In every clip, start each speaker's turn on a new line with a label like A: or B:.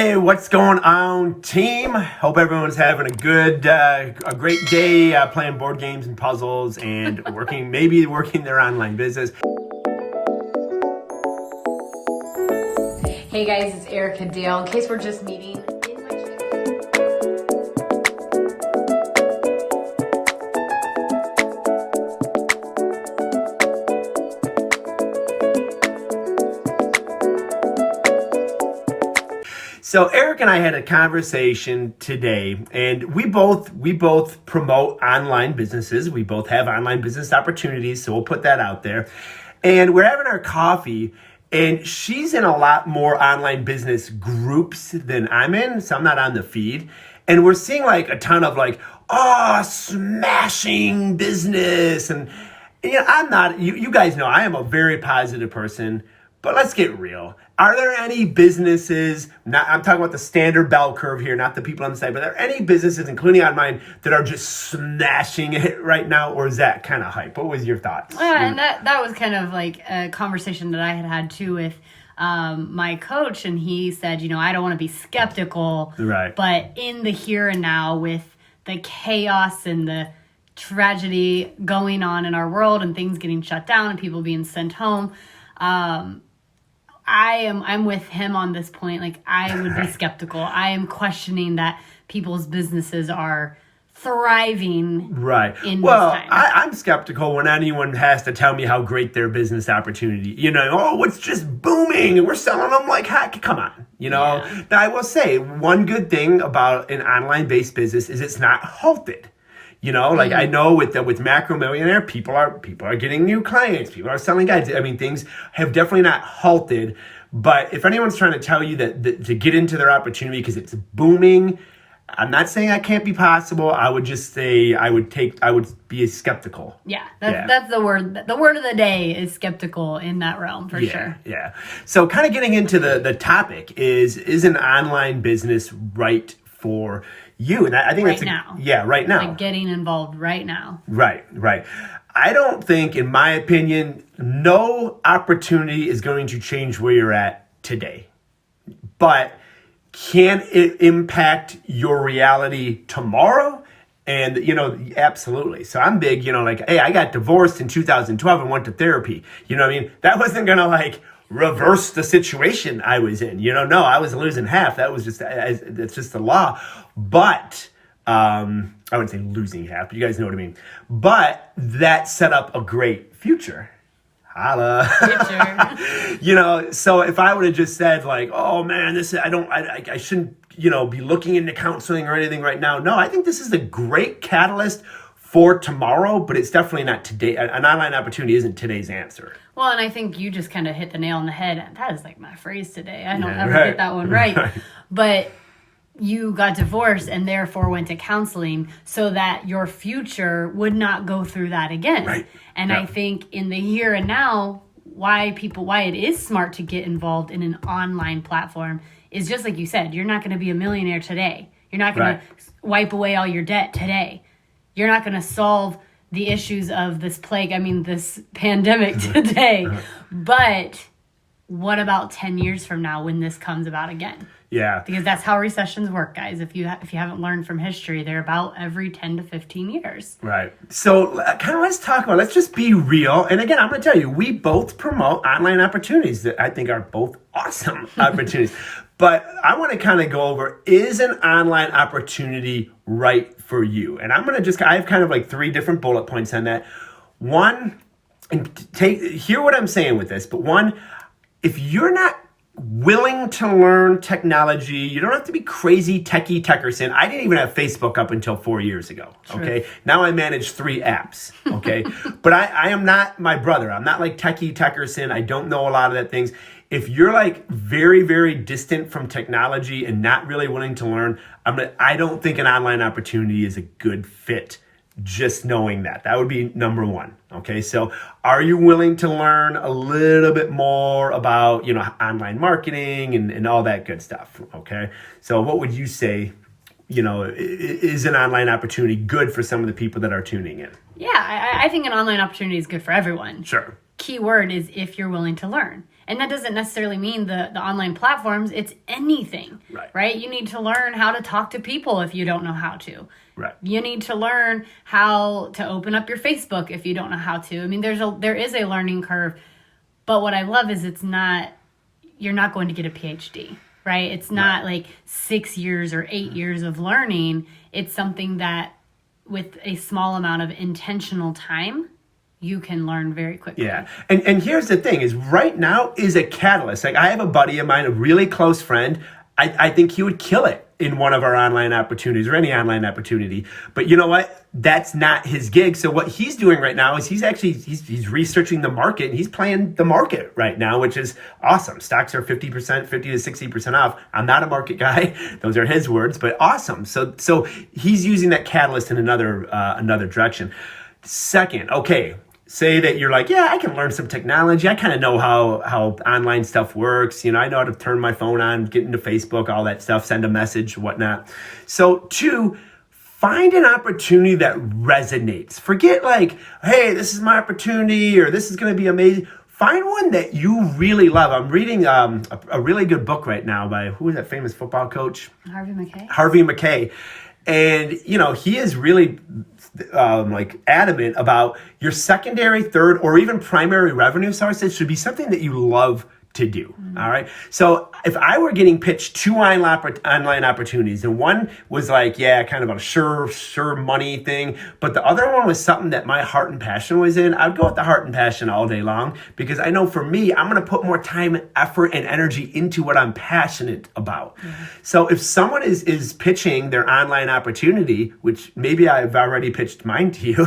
A: Hey, what's going on, team? Hope everyone's having a great day playing board games and puzzles and maybe working their online business.
B: Hey guys, it's Erica Dale. In case we're just meeting.
A: So Eric and I had a conversation today, and we both promote online businesses. We both have online business opportunities, so we'll put that out there. And we're having our coffee, and she's in a lot more online business groups than I'm in, so I'm not on the feed. And we're seeing like a ton of smashing business. And I'm not, you guys know I am a very positive person. But let's get real. Are there any businesses, I'm talking about the standard bell curve here, not the people on the side, but are there any businesses, including on mine, that are just smashing it right now, or is that kind of hype? What was your thoughts?
B: And that was kind of like a conversation that I had too with my coach, and he said, I don't want to be skeptical,
A: right? But
B: in the here and now, with the chaos and the tragedy going on in our world and things getting shut down and people being sent home, I'm with him on this point. Like, I would be skeptical. I am questioning that people's businesses are thriving.
A: Right.
B: In this time.
A: I'm skeptical when anyone has to tell me how great their business opportunity. It's just booming and we're selling them like heck. Come on.
B: Yeah.
A: Now I will say one good thing about an online based business is it's not halted. I know with Macro Millionaire, people are getting new clients. People are selling guides. I mean, things have definitely not halted. But if anyone's trying to tell you that to get into their opportunity because it's booming, I'm not saying that can't be possible. I would just say I would be skeptical.
B: Yeah, that's the word. The word of the day is skeptical in that realm for sure.
A: Yeah. So kind of getting into the topic is an online business right for you? And I think
B: right now.
A: Yeah, right now.
B: Like getting involved right now.
A: Right. I don't think, in my opinion, no opportunity is going to change where you're at today. But can it impact your reality tomorrow? And, absolutely. So I'm big, hey, I got divorced in 2012 and went to therapy. You know what I mean? That wasn't going to reverse the situation I was in. No, I was losing half. That was it's just the law. But I wouldn't say losing half, but you guys know what I mean. But that set up a great future. Holla.
B: Future.
A: So if I would have just said oh man, I shouldn't, be looking into counseling or anything right now. No, I think this is a great catalyst for tomorrow, but it's definitely not today. An online opportunity isn't today's answer.
B: Well, and I think you just kind of hit the nail on the head. That is my phrase today. I don't ever get that one right. But you got divorced and therefore went to counseling so that your future would not go through that again.
A: Right.
B: And I think in the here and now, why it is smart to get involved in an online platform is just like you said, you're not going to be a millionaire today. You're not going to wipe away all your debt today. You're not going to solve the issues of this this pandemic today. But what about 10 years from now when this comes about again?
A: Yeah.
B: Because that's how recessions work, guys. If you haven't learned from history, they're about every 10 to 15 years.
A: Right. So let's just be real. And again, I'm going to tell you, we both promote online opportunities that I think are both awesome opportunities. But I want to kind of go over, is an online opportunity right for you? And I'm going to I have kind of 3 different bullet points on that. One, and hear what I'm saying with this, but one, if you're not willing to learn technology, you don't have to be crazy techerson. I didn't even have Facebook up until 4 years ago. Okay. Now I manage 3 apps. Okay. But I am not my brother. I'm not techerson. I don't know a lot of that things. If you're very, very distant from technology and not really willing to learn, I don't think an online opportunity is a good fit. Just knowing that would be number 1. Okay. So are you willing to learn a little bit more about, online marketing and all that good stuff? Okay. So what would you say, is an online opportunity good for some of the people that are tuning in?
B: Yeah. I think an online opportunity is good for everyone.
A: Sure.
B: Key word is if you're willing to learn. And that doesn't necessarily mean the online platforms. It's anything, right? You need to learn how to talk to people if you don't know how to.
A: Right.
B: You need to learn how to open up your Facebook if you don't know how to. I mean, there is a learning curve. But what I love is you're not going to get a PhD, right? It's not like 6 years or 8 years of learning. It's something that with a small amount of intentional time, you can learn very quickly.
A: Yeah. And here's the thing is right now is a catalyst. Like I have a buddy of mine, a really close friend. I think he would kill it in one of our online opportunities or any online opportunity. But you know what? That's not his gig. So what he's doing right now is he's researching the market and he's playing the market right now, which is awesome. Stocks are 50%, 50 to 60% off. I'm not a market guy. Those are his words, but awesome. So he's using that catalyst in another direction. Second, okay. Say that you're like, yeah, I can learn some technology. I kind of know how online stuff works. You know, I know how to turn my phone on, get into Facebook, all that stuff, send a message, whatnot. So 2, find an opportunity that resonates. Forget like, hey, this is my opportunity or this is going to be amazing. Find one that you really love. I'm reading a really good book right now by, who is that famous football coach? Harvey Mackay. And, you know, he is really like adamant about your secondary, third, or even primary revenue sources should be something that you love to do. All right. So if I were getting pitched 2 online opportunities and one was like, yeah, kind of a sure money thing, but the other one was something that my heart and passion was in, I'd go with the heart and passion all day long because I know for me, I'm going to put more time, effort, and energy into what I'm passionate about. So if someone is pitching their online opportunity, which maybe I've already pitched mine to you,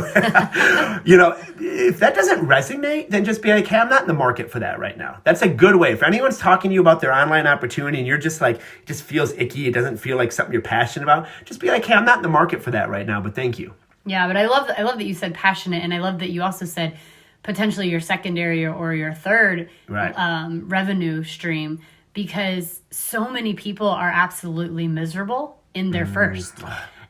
A: you know, if that doesn't resonate, then just be like, hey, I'm not in the market for that right now. That's a good way. If anyone's talking to you about their online opportunity and you're just like, it just feels icky, it doesn't feel like something you're passionate about, just be like, hey, I'm not in the market for that right now, but thank you.
B: Yeah, but I love that you said passionate, and I love that you also said potentially your secondary or your third revenue stream, because so many people are absolutely miserable in their first.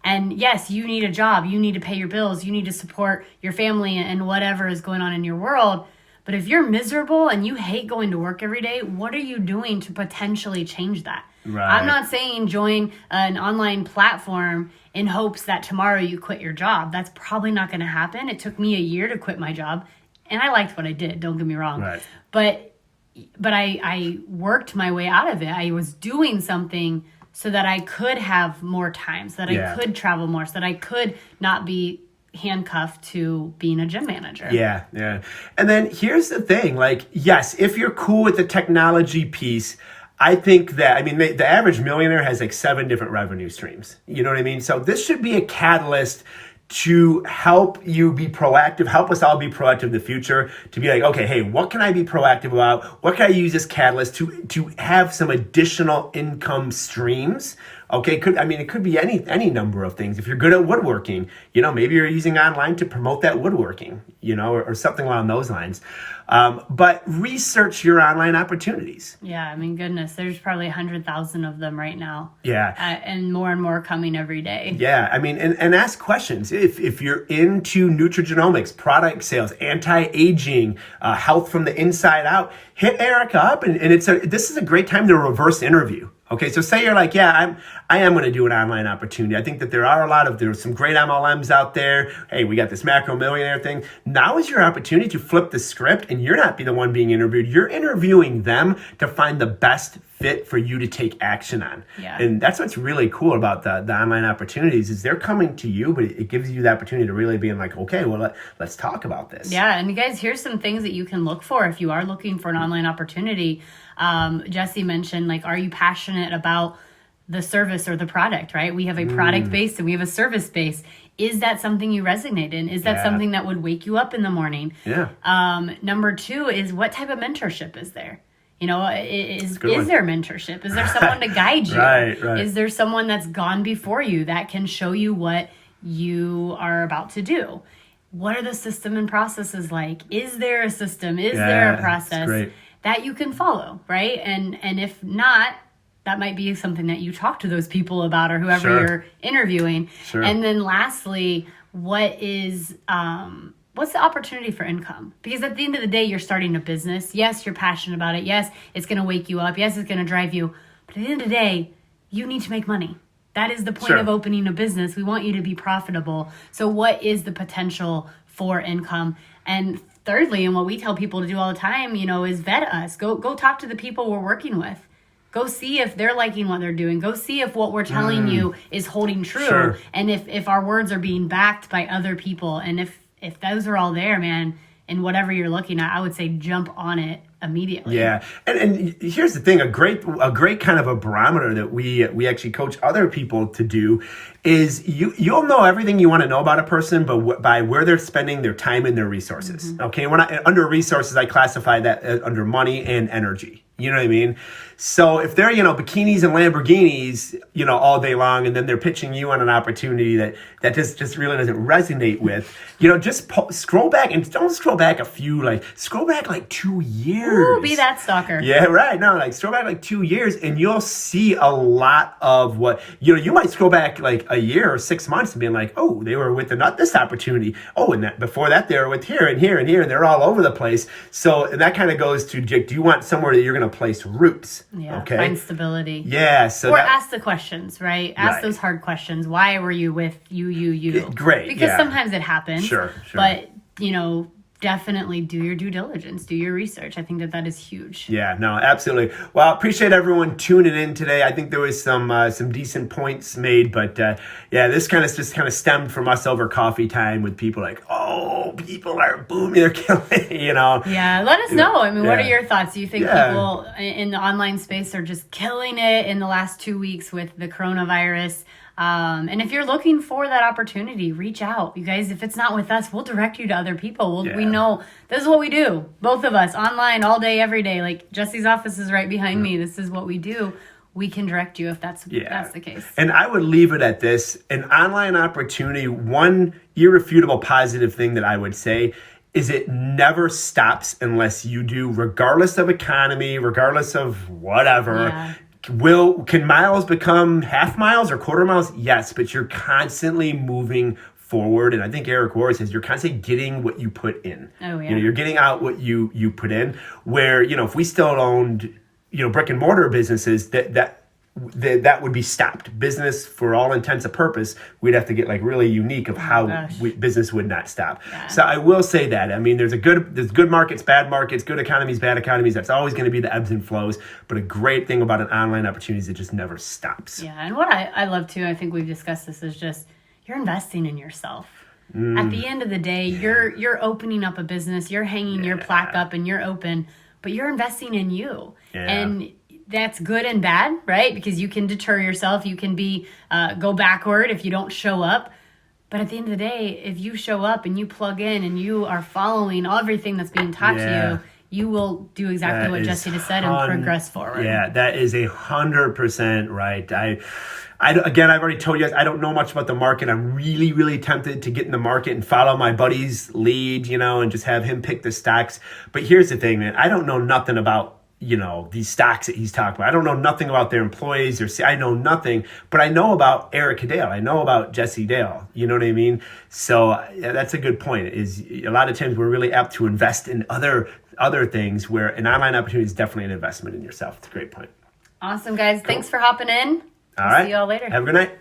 B: And yes, you need a job, you need to pay your bills, you need to support your family and whatever is going on in your world. But if you're miserable and you hate going to work every day, what are you doing to potentially change that? Right. I'm not saying join an online platform in hopes that tomorrow you quit your job. That's probably not going to happen. It took me a year to quit my job, and I liked what I did, don't get me wrong.
A: Right.
B: But I worked my way out of it. I was doing something so that I could have more time, so that I could travel more, so that I could not be handcuffed to being a gym manager.
A: Yeah. And then here's the thing, like, yes, if you're cool with the technology piece, I think that, I mean, the average millionaire has like 7 different revenue streams. You know what I mean? So this should be a catalyst to help you be proactive, help us all be proactive in the future, to be like, okay, hey, what can I be proactive about? What can I use this catalyst to have some additional income streams? Okay, it could be any number of things. If you're good at woodworking, you know, maybe you're using online to promote that woodworking, you know, or something along those lines. But research your online opportunities.
B: Yeah, I mean, goodness, there's probably 100,000 of them right now.
A: Yeah.
B: And more coming every day.
A: Yeah, I mean, and ask questions. If you're into nutrigenomics, product sales, anti-aging, health from the inside out, hit Erica up, and this is a great time to reverse interview. Okay, so say you're like, yeah, I am going to do an online opportunity. I think that there's some great MLMs out there. Hey, we got this macro millionaire thing. Now is your opportunity to flip the script, and you're not be the one being interviewed. You're interviewing them to find the best fit for you to take action on.
B: Yeah.
A: And that's what's really cool about the online opportunities is they're coming to you, but it gives you the opportunity to really be like, okay, well, let's talk about this.
B: Yeah, and you guys, here's some things that you can look for if you are looking for an online opportunity. Jesse mentioned, like, are you passionate about the service or the product, right? We have a product base and we have a service base. Is that something you resonate in? Is that something that would wake you up in the morning?
A: Yeah.
B: Number 2 is, what type of mentorship is there? You know, is there mentorship? Is there someone to guide you?
A: Right.
B: Is there someone that's gone before you that can show you what you are about to do? What are the system and processes like? Is there a system? Is there a process that you can follow, right? And if not, that might be something that you talk to those people about, or whoever you're interviewing. And then lastly, what is what's the opportunity for income? Because at the end of the day, you're starting a business. Yes, you're passionate about it. Yes, it's going to wake you up. Yes, it's going to drive you. But at the end of the day, you need to make money. That is the point
A: Sure.
B: of opening a business. We want you to be profitable. So what is the potential for income? And thirdly, and what we tell people to do all the time, is vet us. Go talk to the people we're working with. Go see if they're liking what they're doing. Go see if what we're telling you is holding true.
A: Sure.
B: And if our words are being backed by other people. And if those are all there, man, and whatever you're looking at, I would say jump on it immediately.
A: Yeah, and here's the thing: a great kind of a barometer that we actually coach other people to do is you'll know everything you want to know about a person, but by where they're spending their time and their resources. Mm-hmm. Okay, under resources, I classify that under money and energy. You know what I mean? So if they're, bikinis and Lamborghinis, all day long, and then they're pitching you on an opportunity that just really doesn't resonate with, just scroll back, and don't scroll back scroll back like 2 years.
B: Ooh, be that stalker.
A: Yeah, right. No, scroll back like 2 years, and you'll see a lot of what, you might scroll back like a year or 6 months and being like, oh, they were with this opportunity. Oh, and before that, they were with here and here and here, and they're all over the place. So, and that kind of goes to, Jake, do you want somewhere that you're going to place roots?
B: Yeah,
A: okay.
B: Find stability.
A: Yeah. So
B: ask the questions, right? Ask those hard questions. Why were you with you?
A: Great.
B: Because sometimes it happens.
A: Sure.
B: But, definitely do your due diligence, do your research. I think that is huge.
A: Yeah, no, absolutely. Well, appreciate everyone tuning in today. I think there was some decent points made, but this kind of stemmed from us over coffee time with people like, oh, people are booming, they're killing it,
B: Yeah, let us know. I mean, what are
A: Yeah.
B: your thoughts? Do you think people in the online space are just killing it in the last 2 weeks with the coronavirus? And if you're looking for that opportunity, reach out. You guys, if it's not with us, we'll direct you to other people. We know this is what we do. Both of us, online, all day, every day. Like Jesse's office is right behind me. This is what we do. We can direct you if that's the case.
A: And I would leave it at this. An online opportunity, one irrefutable positive thing that I would say is it never stops unless you do, regardless of economy, regardless of whatever.
B: Yeah.
A: Can miles become half miles or quarter miles? Yes, but you're constantly moving forward. And I think Eric Rohr says you're constantly getting what you put in.
B: Oh, yeah.
A: You're getting out what you put in. Where, if we still owned, brick and mortar businesses, that would be stopped. Business, for all intents and purpose, we'd have to get really unique of how business would not stop. Yeah. So I will say that. I mean, there's good markets, bad markets, good economies, bad economies. That's always going to be the ebbs and flows. But a great thing about an online opportunity is it just never stops.
B: Yeah, and what I love too, I think we've discussed this, is just you're investing in yourself. At the end of the day, you're opening up a business, you're hanging your plaque up, and you're open, but you're investing in you.
A: Yeah.
B: And that's good and bad, right? Because you can deter yourself. You can go backward if you don't show up. But at the end of the day, if you show up and you plug in and you are following everything that's being taught to you will do exactly what Jesse just said and progress forward.
A: Yeah, that is 100% right. Again, I've already told you guys, I don't know much about the market. I'm really, really tempted to get in the market and follow my buddy's lead, and just have him pick the stocks. But here's the thing, man. I don't know nothing about these stocks that he's talking about. I don't know nothing about their employees I know nothing, but I know about Eric Dale. I know about Jesse Dale. You know what I mean? So that's a good point. Is a lot of times we're really apt to invest in other things, where an online opportunity is definitely an investment in yourself. It's a great point.
B: Awesome, guys. Cool. Thanks for hopping in.
A: All right.
B: See you all later.
A: Have a good night.